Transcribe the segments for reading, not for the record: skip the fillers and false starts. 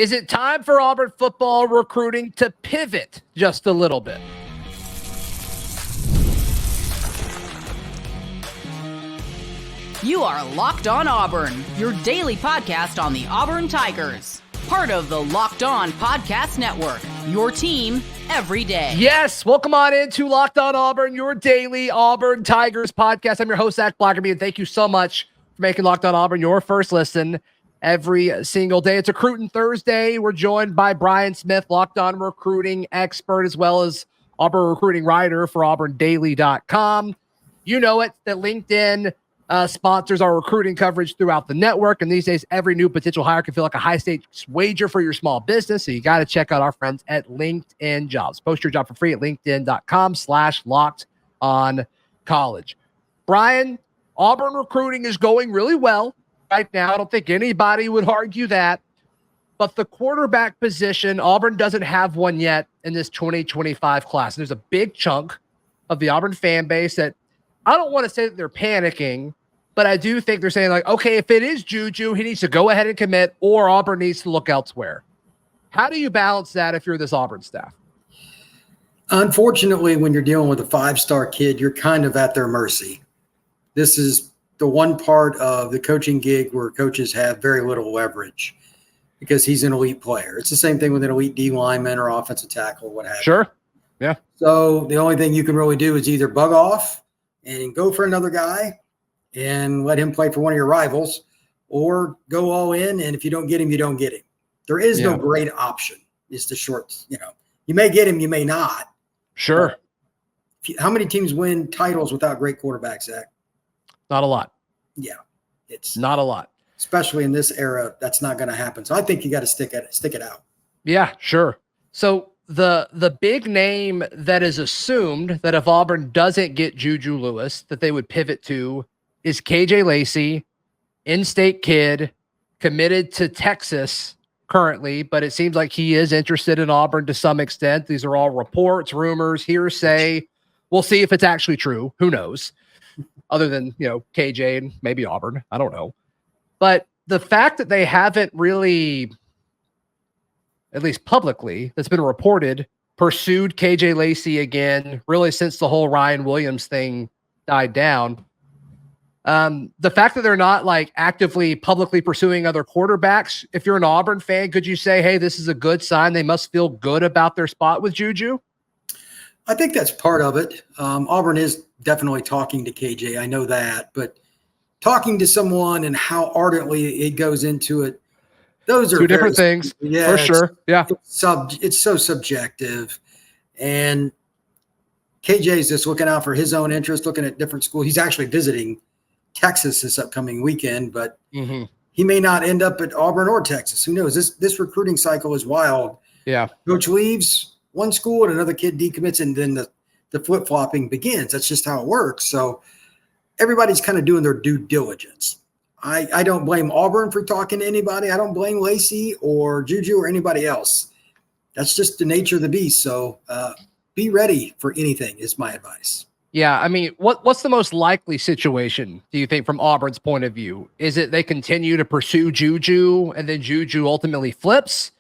Is it time for Auburn football recruiting to pivot just a little bit? You are Locked On Auburn, your daily podcast on the Auburn Tigers. Part of the Locked On Podcast Network, your team every day. Yes, welcome on into Locked On Auburn, your daily Auburn Tigers podcast. I'm your host, Zac Blackerby, and thank you so much for making Locked On Auburn your first listen every single day. It's Recruiting Thursday. We're joined by Brian Smith, Locked On recruiting expert, as well as Auburn recruiting writer for auburndaily.com. You know it, that LinkedIn sponsors our recruiting coverage throughout the network. And these days, every new potential hire can feel like a high-stakes wager for your small business. So you got to check out our friends at LinkedIn Jobs. Post your job for free at linkedin.com/lockedoncollege. Brian, Auburn recruiting is going really well right now. I don't think anybody would argue that. But the quarterback position, Auburn doesn't have one yet in this 2025 class. There's a big chunk of the Auburn fan base that I don't want to say that they're panicking, but I do think they're saying, like, okay, if it is Juju, he needs to go ahead and commit, or Auburn needs to look elsewhere. How do you balance that if you're this Auburn staff? Unfortunately, when you're dealing with a five-star kid, you're kind of at their mercy. This is the one part of the coaching gig where coaches have very little leverage because he's an elite player. It's the same thing with an elite D lineman or offensive tackle, what have you. Sure. Yeah. So the only thing you can really do is either bug off and go for another guy and let him play for one of your rivals, or go all in. And if you don't get him, you don't get him. There is no great option. Is the short, you may get him, you may not. Sure. How many teams win titles without great quarterbacks, Zach? Not a lot. Yeah. It's not a lot. Especially in this era, that's not going to happen. So I think you got to stick it out. Yeah, sure. So the big name that is assumed that if Auburn doesn't get Juju Lewis, that they would pivot to is KJ Lacy, in-state kid, committed to Texas currently, but it seems like he is interested in Auburn to some extent. These are all reports, rumors, hearsay. We'll see if it's actually true. Who knows? Other than, KJ and maybe Auburn. I don't know. But the fact that they haven't really, at least publicly, that's been reported, pursued KJ Lacy again, really since the whole Ryan Williams thing died down. The fact that they're not like actively publicly pursuing other quarterbacks, if you're an Auburn fan, could you say, hey, this is a good sign? They must feel good about their spot with Juju? I think that's part of it. Auburn is definitely talking to KJ. I know that, but talking to someone and how ardently it goes into it, those are two different things. Yeah, for sure. Yeah. It's so subjective. And KJ is just looking out for his own interest, looking at different schools. He's actually visiting Texas this upcoming weekend, but he may not end up at Auburn or Texas. Who knows? This recruiting cycle is wild. Yeah. Coach leaves one school and another kid decommits, and then the flip-flopping begins. That's just how it works. So everybody's kind of doing their due diligence. I don't blame Auburn for talking to anybody. I don't blame Lacy or Juju or anybody else. That's just the nature of the beast. So be ready for anything is my advice. Yeah, I mean, what's the most likely situation, do you think, from Auburn's point of view? Is it they continue to pursue Juju and then Juju ultimately flips?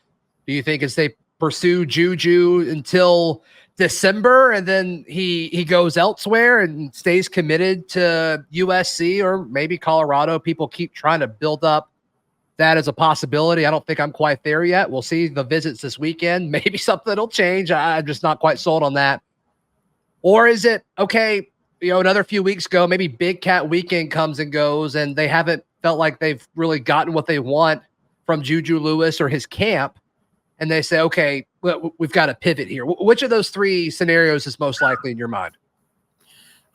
Do you think it's they pursue Juju until December and then he goes elsewhere and stays committed to USC or maybe Colorado? People keep trying to build up that as a possibility. I don't think I'm quite there yet. We'll see the visits this weekend. Maybe something will change. I'm just not quite sold on that. Or is it, okay, another few weeks ago, maybe Big Cat Weekend comes and goes and they haven't felt like they've really gotten what they want from Juju Lewis or his camp. And they say, okay, we've got to pivot here. Which of those three scenarios is most likely in your mind?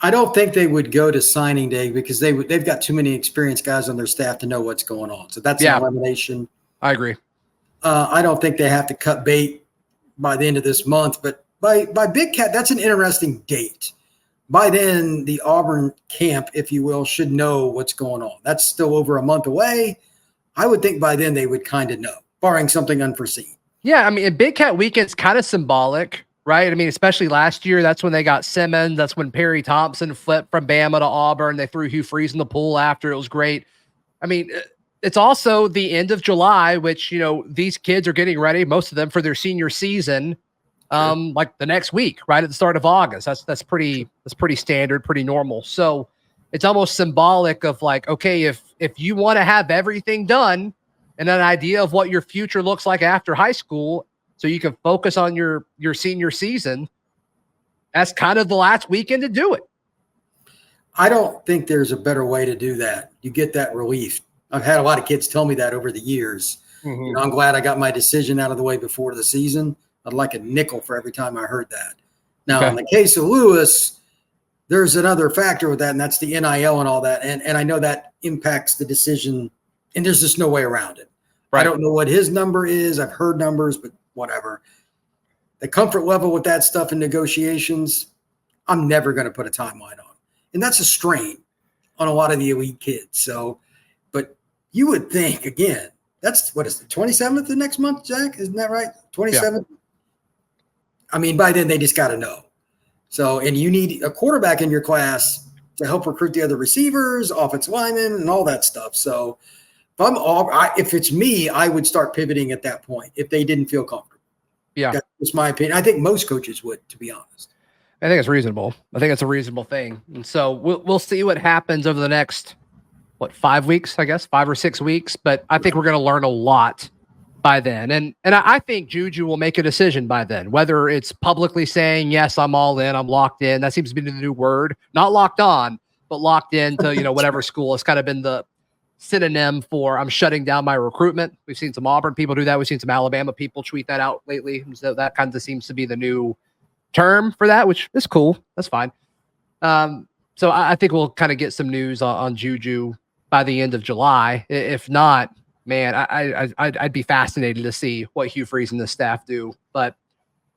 I don't think they would go to signing day because they've got too many experienced guys on their staff to know what's going on. So that's an elimination. I agree. I don't think they have to cut bait by the end of this month, but by Big Cat, that's an interesting date. By then, the Auburn camp, if you will, should know what's going on. That's still over a month away. I would think by then they would kind of know, barring something unforeseen. Yeah, I mean, Big Cat Weekend's kind of symbolic, right? I mean, especially last year, that's when they got Simmons. That's when Perry Thompson flipped from Bama to Auburn. They threw Hugh Freeze in the pool after. It was great. I mean, it's also the end of July, which, these kids are getting ready, most of them, for their senior season. Like the next week, right at the start of August. That's pretty standard, pretty normal. So it's almost symbolic of like, okay, if you want to have everything done and an idea of what your future looks like after high school, so you can focus on your senior season, that's kind of the last weekend to do it. I don't think there's a better way to do that. You get that relief. I've had a lot of kids tell me that over the years. Mm-hmm. I'm glad I got my decision out of the way before the season. I'd like a nickel for every time I heard that. Now, in the case of Lewis, there's another factor with that, and that's the NIL and all that. And I know that impacts the decision, and there's just no way around it. Right. I don't know what his number is. I've heard numbers, but whatever. The comfort level with that stuff in negotiations, I'm never going to put a timeline on. And that's a strain on a lot of the elite kids. So, but you would think, again, that's what is the 27th of next month, Zach? Isn't that right? 27th? Yeah. I mean, by then they just got to know. So, and you need a quarterback in your class to help recruit the other receivers, offensive linemen, and all that stuff. So, if it's me, I would start pivoting at that point if they didn't feel comfortable. Yeah, that's my opinion. I think most coaches would, to be honest. I think it's reasonable. I think it's a reasonable thing, and so we'll see what happens over the next 5 weeks, I guess, 5 or 6 weeks. But I think we're going to learn a lot by then. And I think Juju will make a decision by then, whether it's publicly saying, yes, I'm all in, I'm locked in. That seems to be the new word, not locked on, but locked into, whatever school. It's kind of been the synonym for I'm shutting down my recruitment. We've seen some Auburn people do that. We've seen some Alabama people tweet that out lately. So that kind of seems to be the new term for that, which is cool. That's fine. So I think we'll kind of get some news on Juju by the end of July. If not, man, I'd be fascinated to see what Hugh Freeze and the staff do. But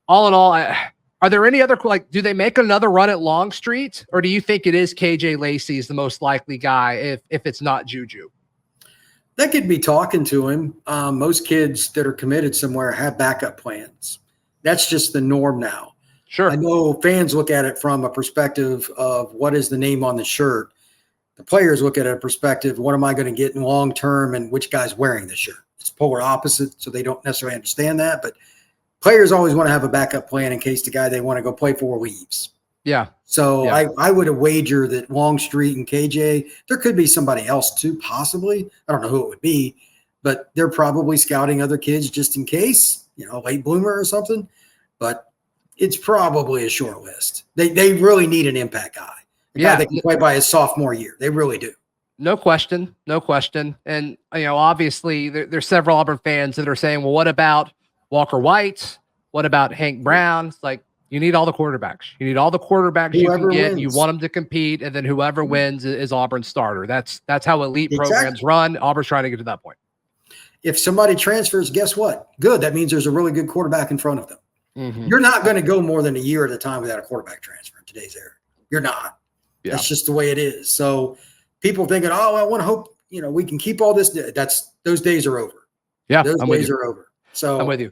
all in all, are there any other, do they make another run at Longstreet, or do you think it is KJ Lacy is the most likely guy if it's not Juju? They could be talking to him. Most kids that are committed somewhere have backup plans. That's just the norm now. Sure. I know fans look at it from a perspective of what is the name on the shirt. The players look at it a perspective, what am I going to get in long term and which guy's wearing the shirt? It's polar opposite, so they don't necessarily understand that. But players always want to have a backup plan in case the guy they want to go play for leaves. Yeah. So yeah. I would wager that Longstreet and KJ, there could be somebody else too, possibly. I don't know who it would be, but they're probably scouting other kids just in case, late bloomer or something. But it's probably a short list. They really need an impact guy. Yeah, they can play by his sophomore year. They really do. No question. And, obviously there's several Auburn fans that are saying, well, what about Walker White? What about Hank Brown? It's like, you need all the quarterbacks. You need all the quarterbacks you can get. Wins. You want them to compete, and then whoever wins is Auburn's starter. That's how elite programs run. Auburn's trying to get to that point. If somebody transfers, guess what? Good. That means there's a really good quarterback in front of them. Mm-hmm. You're not going to go more than a year at a time without a quarterback transfer in today's era. You're not. Yeah. That's just the way it is. So people thinking, I want to hope, we can keep all this. Those days are over. Yeah. Those days are over. So I'm with you.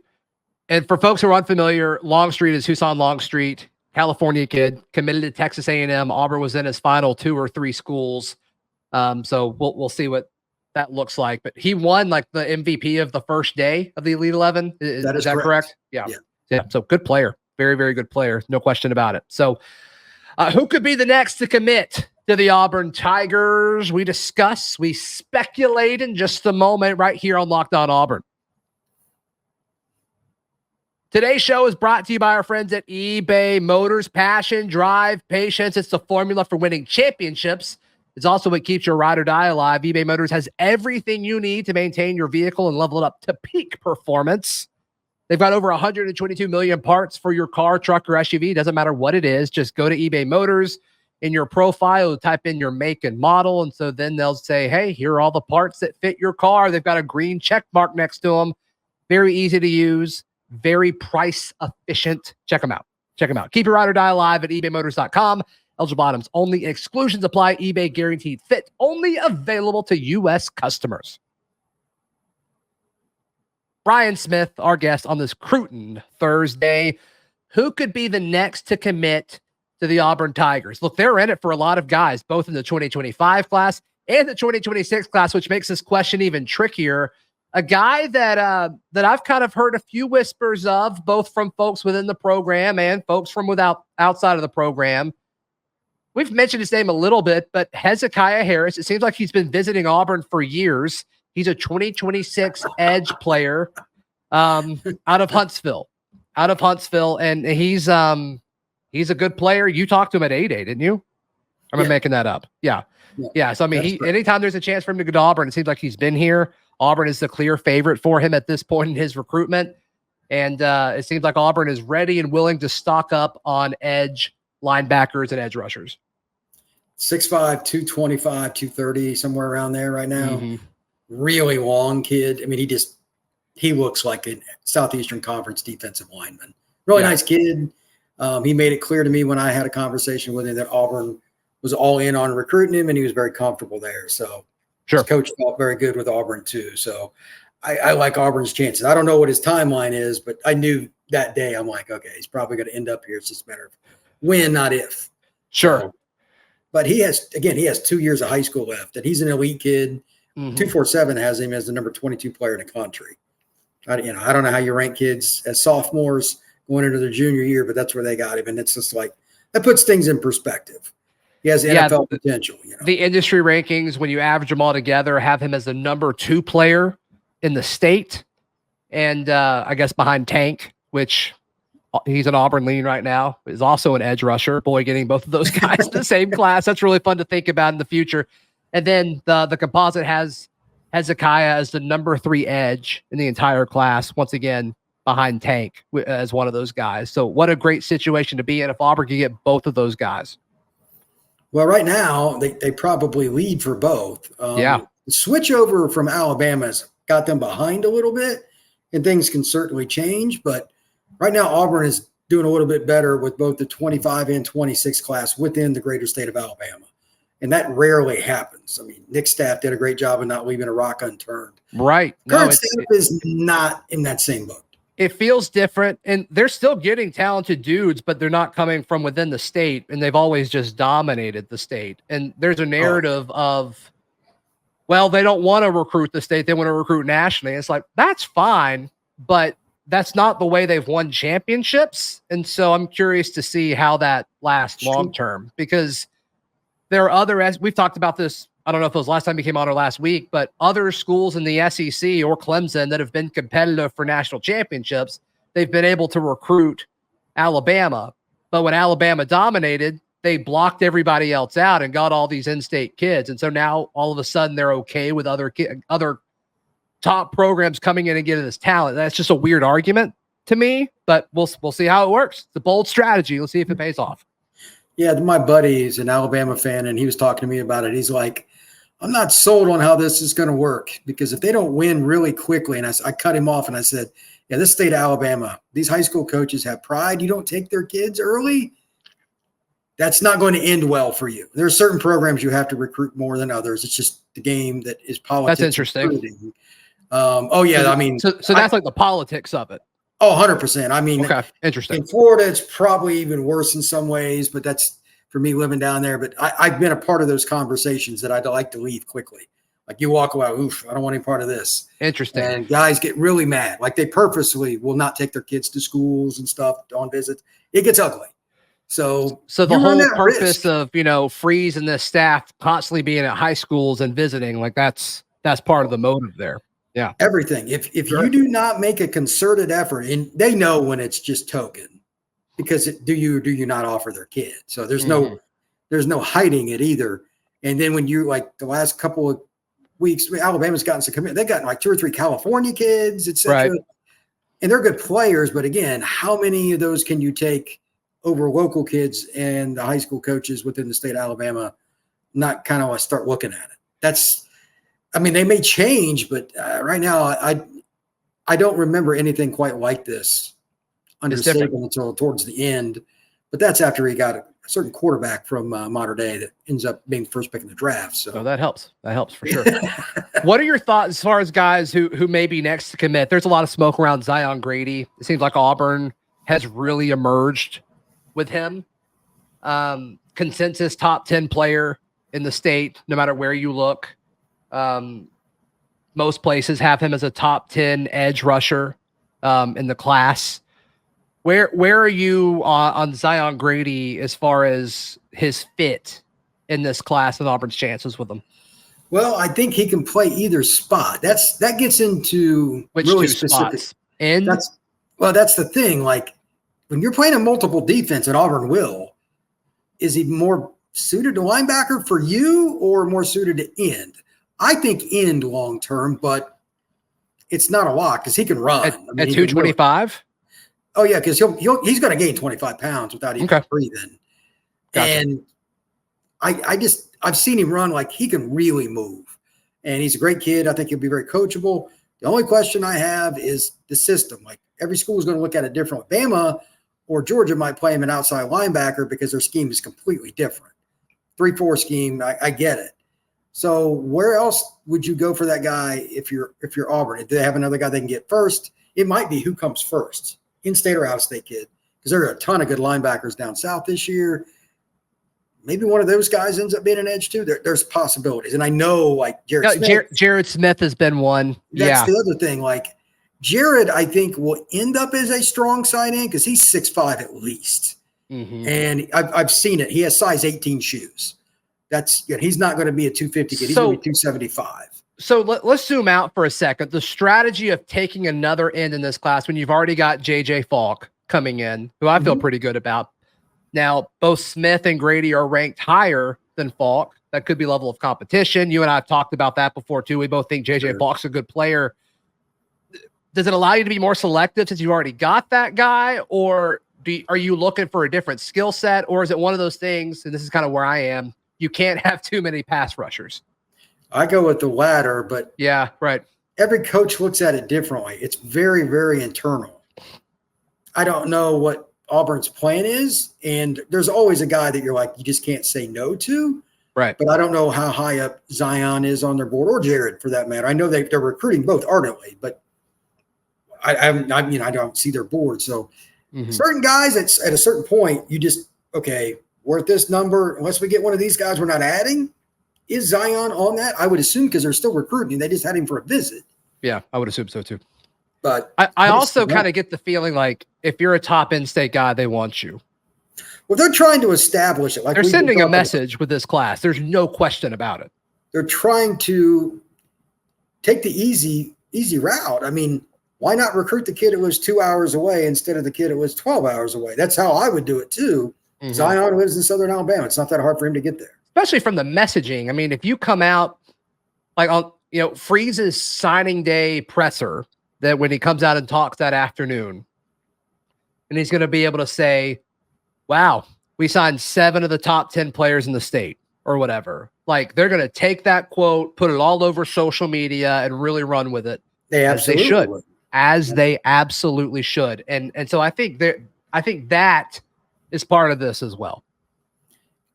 And for folks who are unfamiliar, Longstreet is Husan Longstreet, California kid, committed to Texas A&M. Auburn was in his final 2 or 3 schools. So we'll see what that looks like. But he won the MVP of the first day of the Elite 11. Is that correct? Yeah. So good player. Very, very good player. No question about it. So who could be the next to commit to the Auburn Tigers? We discuss, we speculate in just a moment right here on Locked On Auburn. Today's show is brought to you by our friends at eBay Motors. Passion, drive, patience. It's the formula for winning championships. It's also what keeps your ride or die alive. eBay Motors has everything you need to maintain your vehicle and level it up to peak performance. They've got over 122 million parts for your car, truck, or SUV. Doesn't matter what it is. Just go to eBay Motors. In your profile, type in your make and model. And so then they'll say, hey, here are all the parts that fit your car. They've got a green check mark next to them. Very easy to use. Very price efficient. Check them out. Keep your ride or die alive at ebaymotors.com. Eligible items only. Exclusions apply. eBay guaranteed fit. Only available to U.S. customers. Brian Smith, our guest on this Cruton Thursday. Who could be the next to commit to the Auburn Tigers? Look, they're in it for a lot of guys, both in the 2025 class and the 2026 class, which makes this question even trickier. A guy that I've kind of heard a few whispers of, both from folks within the program and folks from outside of the program. We've mentioned his name a little bit, but Hezekiah Harris, it seems like he's been visiting Auburn for years. He's a 2026 edge player out of Huntsville. And he's a good player. You talked to him at 8A, didn't you? Or am I making that up? Yeah. So, I mean, anytime there's a chance for him to go to Auburn, it seems like he's been here. Auburn is the clear favorite for him at this point in his recruitment. And it seems like Auburn is ready and willing to stock up on edge linebackers and edge rushers. 6'5", 225, 230, somewhere around there right now. Mm-hmm. Really long kid. I mean, he looks like a Southeastern Conference defensive lineman. Really nice kid. He made it clear to me when I had a conversation with him that Auburn was all in on recruiting him, and he was very comfortable there. So his coach felt very good with Auburn too. So I like Auburn's chances. I don't know what his timeline is, but I knew that day, I'm like, okay, he's probably going to end up here. It's just a matter of when, not if. Sure. So, but he has 2 years of high school left, and he's an elite kid. 247 has him as the number 22 player in the country. I don't know how you rank kids as sophomores going into their junior year, but that's where they got him. And it's just like, that puts things in perspective. He has NFL potential. The industry rankings, when you average them all together, have him as the number 2 player in the state. And I guess behind Tank, which he's an Auburn lean right now, is also an edge rusher. Boy, getting both of those guys in the same class. That's really fun to think about in the future. And then the composite has Hezekiah as the number 3 edge in the entire class. Once again, behind Tank as one of those guys. So what a great situation to be in if Auburn can get both of those guys. Well, right now they probably lead for both. The switch over from Alabama's got them behind a little bit, and things can certainly change. But right now Auburn is doing a little bit better with both the 25 and 26 class within the greater state of Alabama. And that rarely happens. I mean, Nick's staff did a great job of not leaving a rock unturned. Right. Current staff is not in that same boat. It feels different, and they're still getting talented dudes, but they're not coming from within the state, and they've always just dominated the state. And there's a narrative of, well, they don't want to recruit the state. They want to recruit nationally. It's like, that's fine, but that's not the way they've won championships. And so I'm curious to see how that lasts long-term, because there are other, as we've talked about this, I don't know if it was last time you came on or last week, but other schools in the SEC or Clemson that have been competitive for national championships, they've been able to recruit Alabama. But when Alabama dominated, they blocked everybody else out and got all these in-state kids. And so now all of a sudden they're okay with other top programs coming in and getting this talent. That's just a weird argument to me, but we'll see how it works. It's a bold strategy. Let's see if it pays off. Yeah, my buddy is an Alabama fan, and he was talking to me about it. He's like, I'm not sold on how this is going to work, because if they don't win really quickly, and I cut him off and I said, yeah, this state of Alabama, these high school coaches have pride. You don't take their kids early, that's not going to end well for you. There are certain programs you have to recruit more than others. It's just the game that is politics. That's interesting. So that's like the politics of it. Oh, 100%. I mean, okay, interesting. In Florida, it's probably even worse in some ways, but that's for me living down there. But I've been a part of those conversations that I'd like to leave quickly. Like, you walk away, oof, I don't want any part of this. Interesting. And guys get really mad. Like, they purposely will not take their kids to schools and stuff on visits. It gets ugly. So the whole purpose of, Freeze and this staff constantly being at high schools and visiting, like that's part of the motive there. Yeah. Everything. If you do not make a concerted effort, and they know when it's just token, because do you not offer their kid? So there's no hiding it either. And then when you, like, the last couple of weeks, Alabama's gotten some commit. They've gotten like 2 or 3 California kids, et cetera. Right. And they're good players, but again, how many of those can you take over local kids and the high school coaches within the state of Alabama not kind of start looking at it? They may change, but right now I don't remember anything quite like this under Saban until towards the end. But that's after he got a certain quarterback from Modern Day that ends up being the first pick in the draft. So that helps. That helps for sure. What are your thoughts as far as guys who may be next to commit? There's a lot of smoke around Zion Grady. It seems like Auburn has really emerged with him. Consensus top 10 player in the state, no matter where you look. Most places have him as a top 10 edge rusher in the class. Where are you on Zion Grady as far as his fit in this class and Auburn's chances with him? Well, I think he can play either spot. That gets into Which really two specific. spots? And That's the thing. Like when you're playing a multiple defense, and Auburn will, is he more suited to linebacker for you or more suited to end? I think end long term, but it's not a lock because he can run. At 225. Oh yeah, because he's going to gain 25 pounds without even breathing. Gotcha. And I've seen him run, like he can really move, and he's a great kid. I think he'll be very coachable. The only question I have is the system. Like every school is going to look at it differently. Bama or Georgia might play him an outside linebacker because their scheme is completely different. 3-4 scheme. I get it. So where else would you go for that guy if you're Auburn? If they have another guy they can get first, it might be who comes first, in-state or out-of-state kid, because there are a ton of good linebackers down south this year. Maybe one of those guys ends up being an edge too. There's possibilities. And I know like Jared Smith has been one. That's the other thing. Like Jared, I think will end up as a strong side end because he's 6'5" at least. Mm-hmm. And I've seen it. He has size 18 shoes. He's not going to be a 250 kid. He's going to be 275. So let's zoom out for a second. The strategy of taking another end in this class when you've already got JJ Falk coming in, who I feel pretty good about. Now, both Smith and Grady are ranked higher than Falk. That could be level of competition. You and I have talked about that before, too. We both think JJ Falk's a good player. Does it allow you to be more selective since you already got that guy? Or are you looking for a different skill set? Or is it one of those things, and this is kind of where I am, you can't have too many pass rushers? I go with the latter, but yeah, right. Every coach looks at it differently. It's very, very internal. I don't know what Auburn's plan is, and there's always a guy that you're like, you just can't say no to. Right. But I don't know how high up Zion is on their board, or Jared for that matter. I know they're recruiting both ardently, but I don't see their board. So certain guys at a certain point, you just, okay, we're at this number. Unless we get one of these guys, we're not adding. Is Zion on that? I would assume because they're still recruiting. They just had him for a visit. Yeah, I would assume so too. But I also kind of get the feeling like if you're a top in-state guy, they want you. Well, they're trying to establish it. Like they're sending a message with this class. There's no question about it. They're trying to take the easy route. I mean, why not recruit the kid that was 2 hours away instead of the kid that was 12 hours away? That's how I would do it too. Mm-hmm. Zion lives in Southern Alabama. It's not that hard for him to get there. Especially from the messaging. I mean, if you come out like on, Freeze's signing day presser, that when he comes out and talks that afternoon, and he's going to be able to say, wow, we signed 7 of the top 10 players in the state or whatever. Like they're going to take that quote, put it all over social media and really run with it. They absolutely they absolutely should. And so I think that is part of this as well.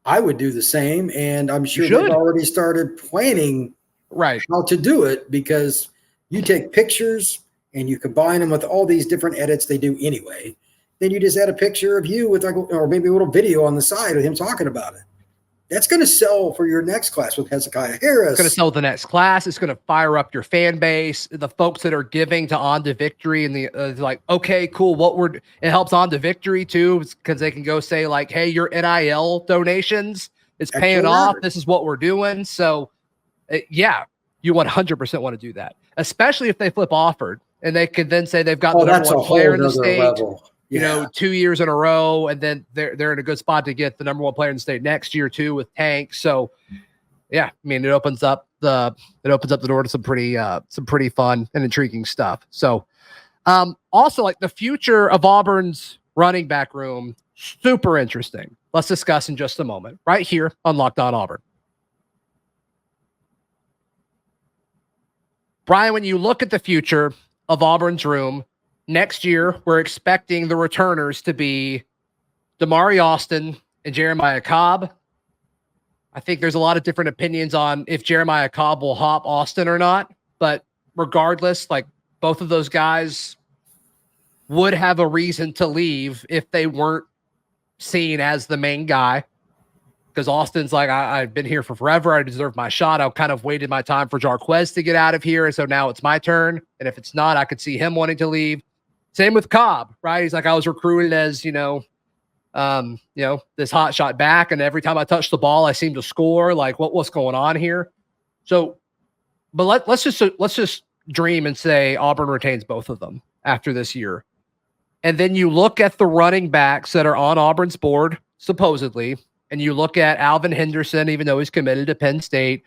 I would do the same, and I'm sure they've already started planning how to do it, because you take pictures and you combine them with all these different edits they do anyway. Then you just add a picture of you with or maybe a little video on the side of him talking about it. That's going to sell for your next class with Hezekiah Harris. It's going to sell the next class. It's going to fire up your fan base. The folks that are giving to On to Victory and the like, okay, cool. It helps On to Victory too, because they can go say like, hey, your NIL donations is paying off. This is what we're doing. So yeah, you 100% want to do that, especially if they flip Offord and they could then say they've got the number one player in the state. Level. 2 years in a row, and then they're in a good spot to get the number one player in the state next year too with Tank. So, yeah, I mean, it opens up the door to some pretty fun and intriguing stuff. So, also like the future of Auburn's running back room, super interesting. Let's discuss in just a moment, right here on Locked On Auburn. Brian, when you look at the future of Auburn's room, next year, we're expecting the returners to be Damari Austin and Jeremiah Cobb. I think there's a lot of different opinions on if Jeremiah Cobb will hop Austin or not. But regardless, like both of those guys would have a reason to leave if they weren't seen as the main guy. because Austin's like, I've been here for forever. I deserve my shot. I kind of waited my time for Jarquez to get out of here. And so now it's my turn. And if it's not, I could see him wanting to leave. Same with Cobb, right? He's like, I was recruited as, this hot shot back. And every time I touch the ball, I seem to score. Like what's going on here? So, but let's just dream and say Auburn retains both of them after this year. And then you look at the running backs that are on Auburn's board, supposedly, and you look at Alvin Henderson, even though he's committed to Penn State.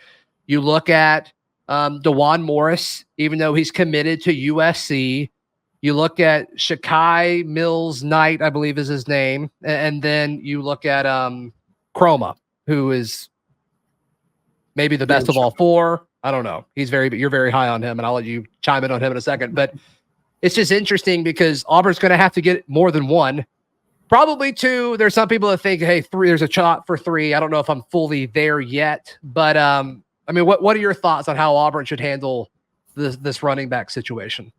You look at DeJuan Morris, even though he's committed to USC. You look at Shakai Mills-Knight, I believe is his name. And then you look at Chroma, who is maybe the best of all four. I don't know. You're very high on him, and I'll let you chime in on him in a second. But it's just interesting because Auburn's going to have to get more than one, probably two. There's some people that think, hey, three, there's a shot for three. I don't know if I'm fully there yet. But, what are your thoughts on how Auburn should handle this running back situation?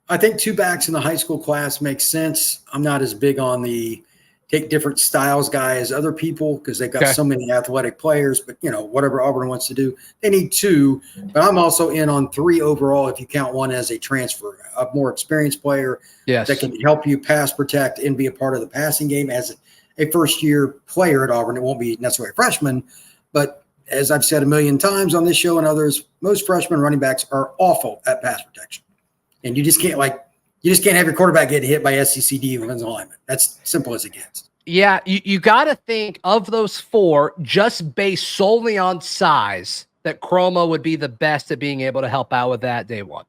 I think two backs in the high school class makes sense. I'm not as big on the take different styles guy as other people because they've got so many athletic players, but whatever Auburn wants to do, they need two. But I'm also in on three overall if you count one as a transfer, a more experienced player that can help you pass protect and be a part of the passing game as a first-year player at Auburn. It won't be necessarily a freshman, but as I've said a million times on this show and others, most freshman running backs are awful at pass protection. And you just can't have your quarterback get hit by SEC defensive linemen. That's simple as it gets. Yeah, you got to think of those four just based solely on size that Chroma would be the best at being able to help out with that day one.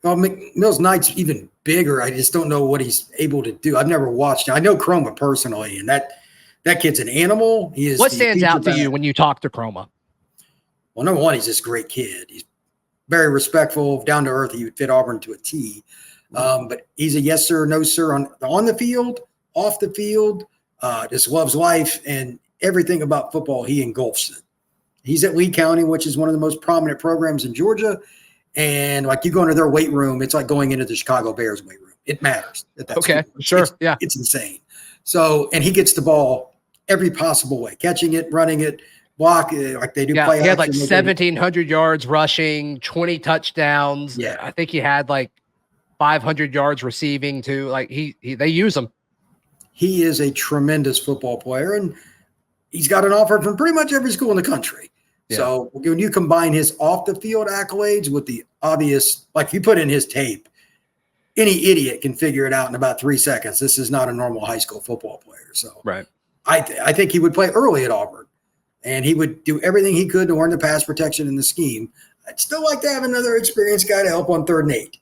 Well, Mills-Knight's even bigger. I just don't know what he's able to do. I've never watched him. I know Chroma personally, and that kid's an animal. He is. What stands out to you when you talk to Chroma? Well, number one, he's just a great kid. He's very respectful, down to earth. He would fit Auburn to a T. But he's a yes sir, no sir on the field, off the field. Just loves life and everything about football. He engulfs it. He's at Lee County, which is one of the most prominent programs in Georgia. And like you go into their weight room, it's like going into the Chicago Bears weight room. It matters. Okay, sure, it's insane. So, and he gets the ball every possible way, catching it, running it, block like they do. Play he had like 1,700 yards rushing, 20 touchdowns. Yeah, I think he had like 500 yards receiving too. Like they use him. He is a tremendous football player, and he's got an offer from pretty much every school in the country. Yeah. So when you combine his off the field accolades with the obvious, like if you put in his tape, any idiot can figure it out in about 3 seconds. This is not a normal high school football player. So right. I think he would play early at Auburn, and he would do everything he could to learn the pass protection in the scheme. I'd still like to have another experienced guy to help on 3rd and 8.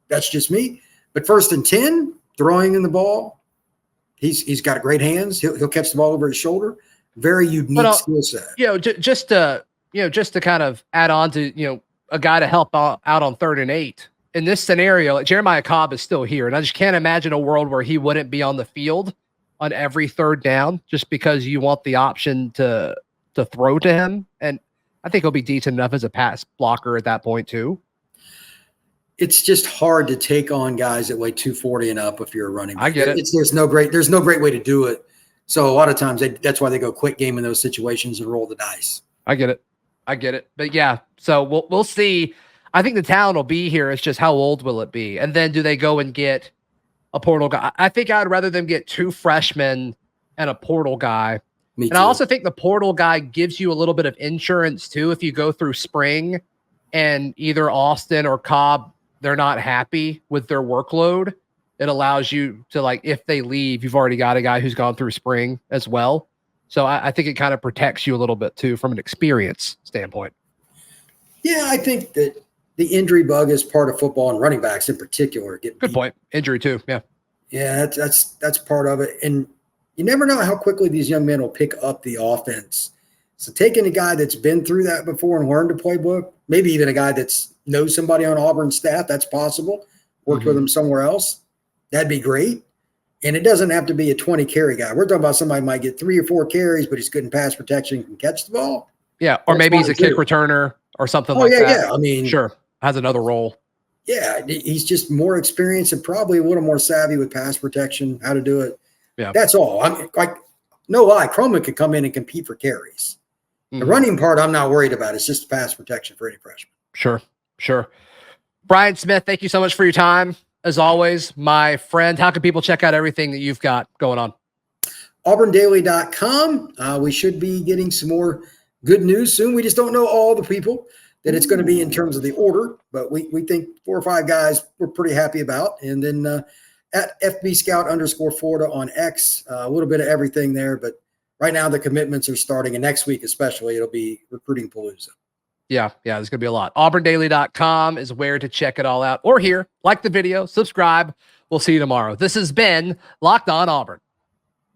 That's just me. But 1st and 10, throwing in the ball, he's got great hands. He'll catch the ball over his shoulder. Very unique skill set. Just to kind of add on to a guy to help out on 3rd and 8 in this scenario. Like Jeremiah Cobb is still here, and I just can't imagine a world where he wouldn't be on the field on every 3rd down, just because you want the option to throw to him. And I think he'll be decent enough as a pass blocker at that point too. It's just hard to take on guys that weigh 240 and up if you're a running back. I get it. There's no great way to do it. So a lot of times that's why they go quick game in those situations and roll the dice. I get it. But yeah, so we'll see. I think the talent will be here. It's just how old will it be? And then do they go and get a portal guy? I think I'd rather them get 2 freshmen and a portal guy. Me too. And I also think the portal guy gives you a little bit of insurance too. If you go through spring and either Austin or Cobb, they're not happy with their workload, it allows you to, like, if they leave, you've already got a guy who's gone through spring as well. So I think it kind of protects you a little bit too from an experience standpoint. Yeah, I think that the injury bug is part of football, and running backs in particular get good point. Injury too. Yeah. Yeah, that's part of it. And you never know how quickly these young men will pick up the offense. So taking a guy that's been through that before and learned the playbook, maybe even a guy that's knows somebody on Auburn's staff, that's possible, worked with them somewhere else, that'd be great. And it doesn't have to be a 20 carry guy. We're talking about somebody who might get 3 or 4 carries, but he's good in pass protection, can catch the ball. Yeah, or maybe he's a kick returner or something like that. Yeah, I mean, sure, has another role. Yeah, he's just more experienced and probably a little more savvy with pass protection, how to do it. Yeah, that's all. I'm like, no lie, Croman could come in and compete for carries. The running part, I'm not worried about. It's just pass protection for any freshman. Sure. Brian Smith, thank you so much for your time. As always, my friend, how can people check out everything that you've got going on? auburndaily.com. We should be getting some more good news soon. We just don't know all the people that it's going to be in terms of the order, but we think 4 or 5 guys we're pretty happy about. And then at FB Scout _Florida on X, a little bit of everything there. But right now the commitments are starting, and next week especially, it'll be recruiting palooza. Yeah, there's going to be a lot. auburndaily.com is where to check it all out. Or here, like the video, subscribe. We'll see you tomorrow. This has been Locked On Auburn.